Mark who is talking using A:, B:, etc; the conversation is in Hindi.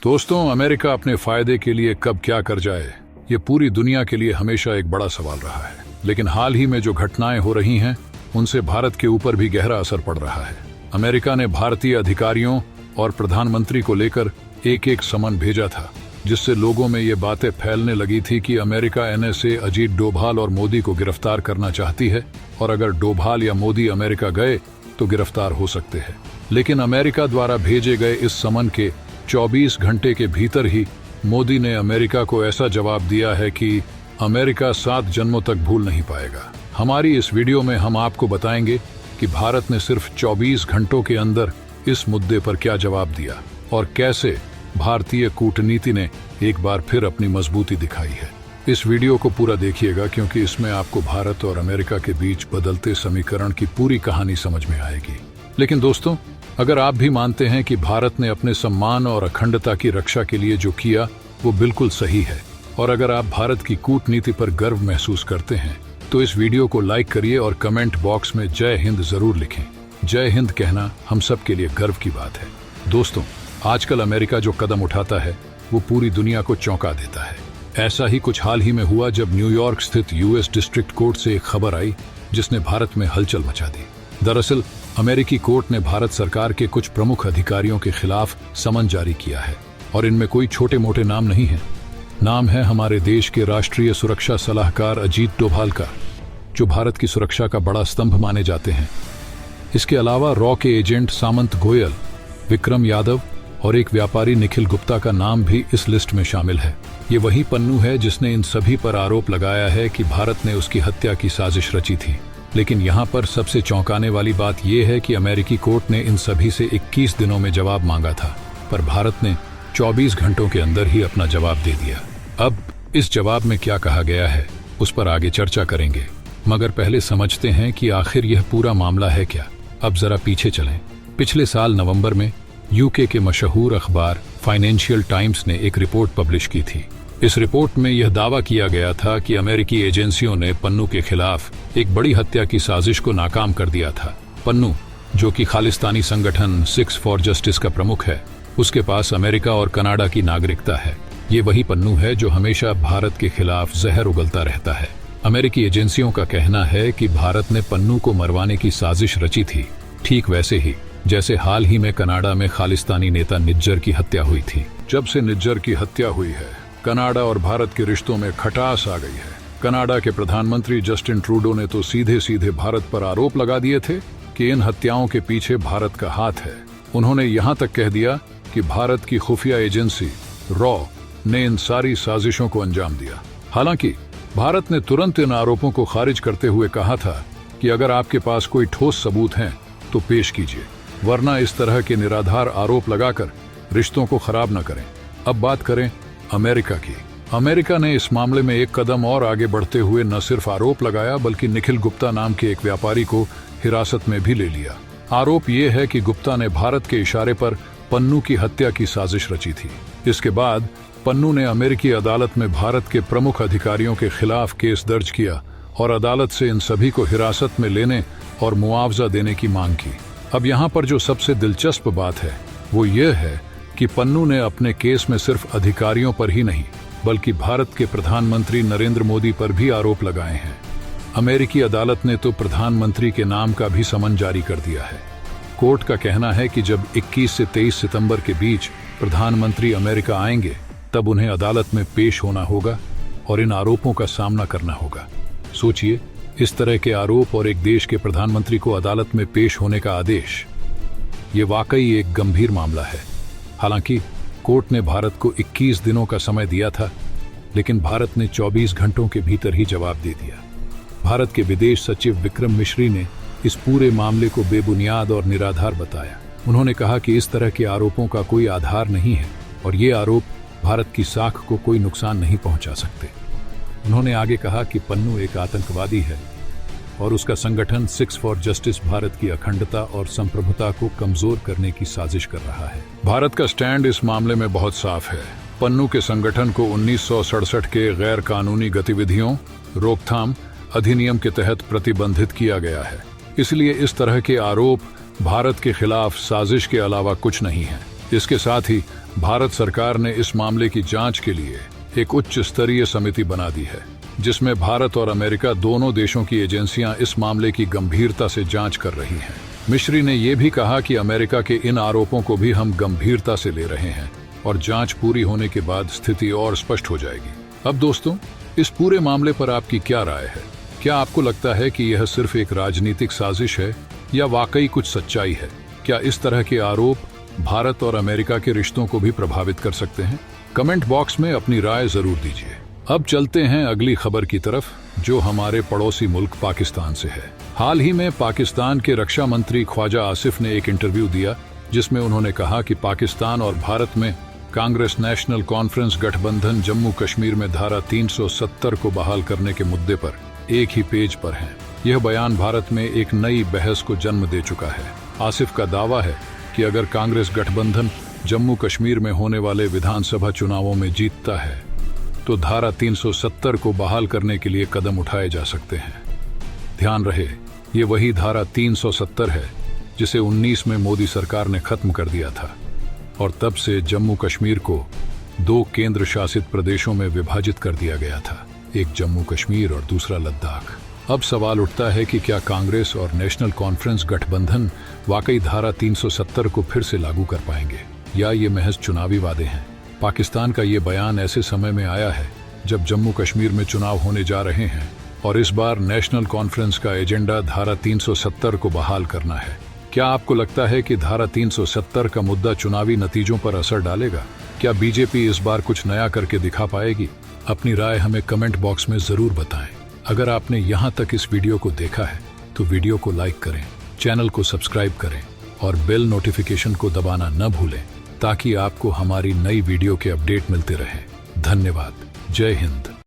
A: दोस्तों, अमेरिका अपने फायदे के लिए कब क्या कर जाए, ये पूरी दुनिया के लिए हमेशा एक बड़ा सवाल रहा है। लेकिन हाल ही में जो घटनाएं हो रही हैं, उनसे भारत के ऊपर भी गहरा असर पड़ रहा है। अमेरिका ने भारतीय अधिकारियों और प्रधानमंत्री को लेकर एक समन भेजा था, जिससे लोगों में ये बातें फैलने लगी थी कि अमेरिका NSA अजीत डोभाल और मोदी को गिरफ्तार करना चाहती है, और अगर डोभाल या मोदी अमेरिका गए तो गिरफ्तार हो सकते हैं। लेकिन अमेरिका द्वारा भेजे गए इस समन के 24 घंटे के भीतर ही मोदी ने अमेरिका को ऐसा जवाब दिया है कि अमेरिका 7 जन्मों तक भूल नहीं पाएगा। हमारी इस वीडियो में हम आपको बताएंगे कि भारत ने सिर्फ 24 घंटों के अंदर इस मुद्दे पर क्या जवाब दिया और कैसे भारतीय कूटनीति ने एक बार फिर अपनी मजबूती दिखाई है। इस वीडियो को पूरा देखिएगा, क्योंकि इसमें आपको भारत और अमेरिका के बीच बदलते समीकरण की पूरी कहानी समझ में आएगी। लेकिन दोस्तों, अगर आप भी मानते हैं कि भारत ने अपने सम्मान और अखंडता की रक्षा के लिए जो किया वो बिल्कुल सही है, और अगर आप भारत की कूटनीति पर गर्व महसूस करते हैं, तो इस वीडियो को लाइक करिए और कमेंट बॉक्स में जय हिंद जरूर लिखें। जय हिंद कहना हम सब के लिए गर्व की बात है। दोस्तों, आजकल अमेरिका जो कदम उठाता है वो पूरी दुनिया को चौंका देता है। ऐसा ही कुछ हाल ही में हुआ जब न्यूयॉर्क स्थित US डिस्ट्रिक्ट कोर्ट से एक खबर आई जिसने भारत में हलचल मचा दी। दरअसल अमेरिकी कोर्ट ने भारत सरकार के कुछ प्रमुख अधिकारियों के खिलाफ समन जारी किया है, और इनमें कोई छोटे मोटे नाम नहीं है। नाम है हमारे देश के राष्ट्रीय सुरक्षा सलाहकार अजीत डोभाल का, जो भारत की सुरक्षा का बड़ा स्तंभ माने जाते हैं। इसके अलावा रॉ के एजेंट सामंत गोयल, विक्रम यादव और एक व्यापारी निखिल गुप्ता का नाम भी इस लिस्ट में शामिल है। ये वही पन्नू है जिसने इन सभी पर आरोप लगाया है कि भारत ने उसकी हत्या की साजिश रची थी। लेकिन यहाँ पर सबसे चौंकाने वाली बात यह है कि अमेरिकी कोर्ट ने इन सभी से 21 दिनों में जवाब मांगा था, पर भारत ने 24 घंटों के अंदर ही अपना जवाब दे दिया। अब इस जवाब में क्या कहा गया है उस पर आगे चर्चा करेंगे, मगर पहले समझते हैं कि आखिर यह पूरा मामला है क्या। अब जरा पीछे चलें। पिछले साल नवंबर में UK के मशहूर अखबार फाइनेंशियल टाइम्स ने एक रिपोर्ट पब्लिश की थी। इस रिपोर्ट में यह दावा किया गया था कि अमेरिकी एजेंसियों ने पन्नू के खिलाफ एक बड़ी हत्या की साजिश को नाकाम कर दिया था। पन्नू, जो कि खालिस्तानी संगठन 6 फॉर जस्टिस का प्रमुख है, उसके पास अमेरिका और कनाडा की नागरिकता है। ये वही पन्नू है जो हमेशा भारत के खिलाफ जहर उगलता रहता है। अमेरिकी एजेंसियों का कहना है कि भारत ने पन्नू को मरवाने की साजिश रची थी, ठीक वैसे ही जैसे हाल ही में कनाडा में खालिस्तानी नेता निज्जर की हत्या हुई थी। जब से निज्जर की हत्या हुई है, कनाडा और भारत के रिश्तों में खटास आ गई है। कनाडा के प्रधानमंत्री जस्टिन ट्रूडो ने तो सीधे भारत पर आरोप लगा दिए थे कि इन हत्याओं के पीछे भारत का हाथ है। उन्होंने यहां तक कह दिया कि भारत की खुफिया एजेंसी रॉ ने इन सारी साजिशों को अंजाम दिया। हालांकि भारत ने तुरंत इन आरोपों को खारिज करते हुए कहा था कि अगर आपके पास कोई ठोस सबूत हैं तो पेश कीजिए, वरना इस तरह के निराधार आरोप लगाकर रिश्तों को खराब न करें। अब बात करें अमेरिका की। अमेरिका ने इस मामले में एक कदम और आगे बढ़ते हुए न सिर्फ आरोप लगाया, बल्कि निखिल गुप्ता नाम के एक व्यापारी को हिरासत में भी ले लिया। आरोप ये है कि गुप्ता ने भारत के इशारे पर पन्नू की हत्या की साजिश रची थी। इसके बाद पन्नू ने अमेरिकी अदालत में भारत के प्रमुख अधिकारियों के खिलाफ केस दर्ज किया और अदालत से इन सभी को हिरासत में लेने और मुआवजा देने की मांग की। अब यहाँ पर जो सबसे दिलचस्प बात है वो ये है कि पन्नू ने अपने केस में सिर्फ अधिकारियों पर ही नहीं, बल्कि भारत के प्रधानमंत्री नरेंद्र मोदी पर भी आरोप लगाए हैं। अमेरिकी अदालत ने तो प्रधानमंत्री के नाम का भी समन जारी कर दिया है। कोर्ट का कहना है कि जब 21 से 23 सितंबर के बीच प्रधानमंत्री अमेरिका आएंगे, तब उन्हें अदालत में पेश होना होगा और इन आरोपों का सामना करना होगा। सोचिए, इस तरह के आरोप और एक देश के प्रधानमंत्री को अदालत में पेश होने का आदेश, ये वाकई एक गंभीर मामला है। हालांकि कोर्ट ने भारत को 21 दिनों का समय दिया था, लेकिन भारत ने 24 घंटों के भीतर ही जवाब दे दिया। भारत के विदेश सचिव विक्रम मिश्री ने इस पूरे मामले को बेबुनियाद और निराधार बताया। उन्होंने कहा कि इस तरह के आरोपों का कोई आधार नहीं है और ये आरोप भारत की साख को कोई नुकसान नहीं पहुंचा सकते। उन्होंने आगे कहा कि पन्नू एक आतंकवादी है और उसका संगठन 6 फॉर जस्टिस भारत की अखंडता और संप्रभुता को कमजोर करने की साजिश कर रहा है। भारत का स्टैंड इस मामले में बहुत साफ है। पन्नू के संगठन को 1967 के गैर कानूनी गतिविधियों रोकथाम अधिनियम के तहत प्रतिबंधित किया गया है। इसलिए इस तरह के आरोप भारत के खिलाफ साजिश के अलावा कुछ नहीं है। इसके साथ ही भारत सरकार ने इस मामले की जांच के लिए एक उच्च स्तरीय समिति बना दी है, जिसमें भारत और अमेरिका दोनों देशों की एजेंसियां इस मामले की गंभीरता से जांच कर रही हैं। मिश्री ने यह भी कहा कि अमेरिका के इन आरोपों को भी हम गंभीरता से ले रहे हैं और जांच पूरी होने के बाद स्थिति और स्पष्ट हो जाएगी। अब दोस्तों, इस पूरे मामले पर आपकी क्या राय है? क्या आपको लगता है कि यह सिर्फ एक राजनीतिक साजिश है या वाकई कुछ सच्चाई है? क्या इस तरह के आरोप भारत और अमेरिका के रिश्तों को भी प्रभावित कर सकते हैं? कमेंट बॉक्स में अपनी राय जरूर दीजिए। अब चलते हैं अगली खबर की तरफ, जो हमारे पड़ोसी मुल्क पाकिस्तान से है। हाल ही में पाकिस्तान के रक्षा मंत्री ख्वाजा आसिफ ने एक इंटरव्यू दिया, जिसमें उन्होंने कहा कि पाकिस्तान और भारत में कांग्रेस नेशनल कॉन्फ्रेंस गठबंधन जम्मू कश्मीर में धारा 370 को बहाल करने के मुद्दे पर एक ही पेज पर हैं। यह बयान भारत में एक नई बहस को जन्म दे चुका है। आसिफ का दावा है कि अगर कांग्रेस गठबंधन जम्मू कश्मीर में होने वाले विधानसभा चुनावों में जीतता है तो धारा 370 को बहाल करने के लिए कदम उठाए जा सकते हैं। ध्यान रहे, ये वही धारा 370 है जिसे 19 में मोदी सरकार ने खत्म कर दिया था और तब से जम्मू कश्मीर को 2 केंद्र शासित प्रदेशों में विभाजित कर दिया गया था, एक जम्मू कश्मीर और दूसरा लद्दाख। अब सवाल उठता है कि क्या कांग्रेस और नेशनल कॉन्फ्रेंस गठबंधन वाकई धारा 370 को फिर से लागू कर पाएंगे या ये महज चुनावी वादे हैं? पाकिस्तान का ये बयान ऐसे समय में आया है जब जम्मू कश्मीर में चुनाव होने जा रहे हैं और इस बार नेशनल कॉन्फ्रेंस का एजेंडा धारा 370 को बहाल करना है। क्या आपको लगता है कि धारा 370 का मुद्दा चुनावी नतीजों पर असर डालेगा? क्या बीजेपी इस बार कुछ नया करके दिखा पाएगी? अपनी राय हमें कमेंट बॉक्स में जरूर बताएं। अगर आपने यहाँ तक इस वीडियो को देखा है तो वीडियो को लाइक करें, चैनल को सब्सक्राइब करें और बेल नोटिफिकेशन को दबाना न भूलें ताकि आपको हमारी नई वीडियो के अपडेट मिलते रहें। धन्यवाद। जय हिंद।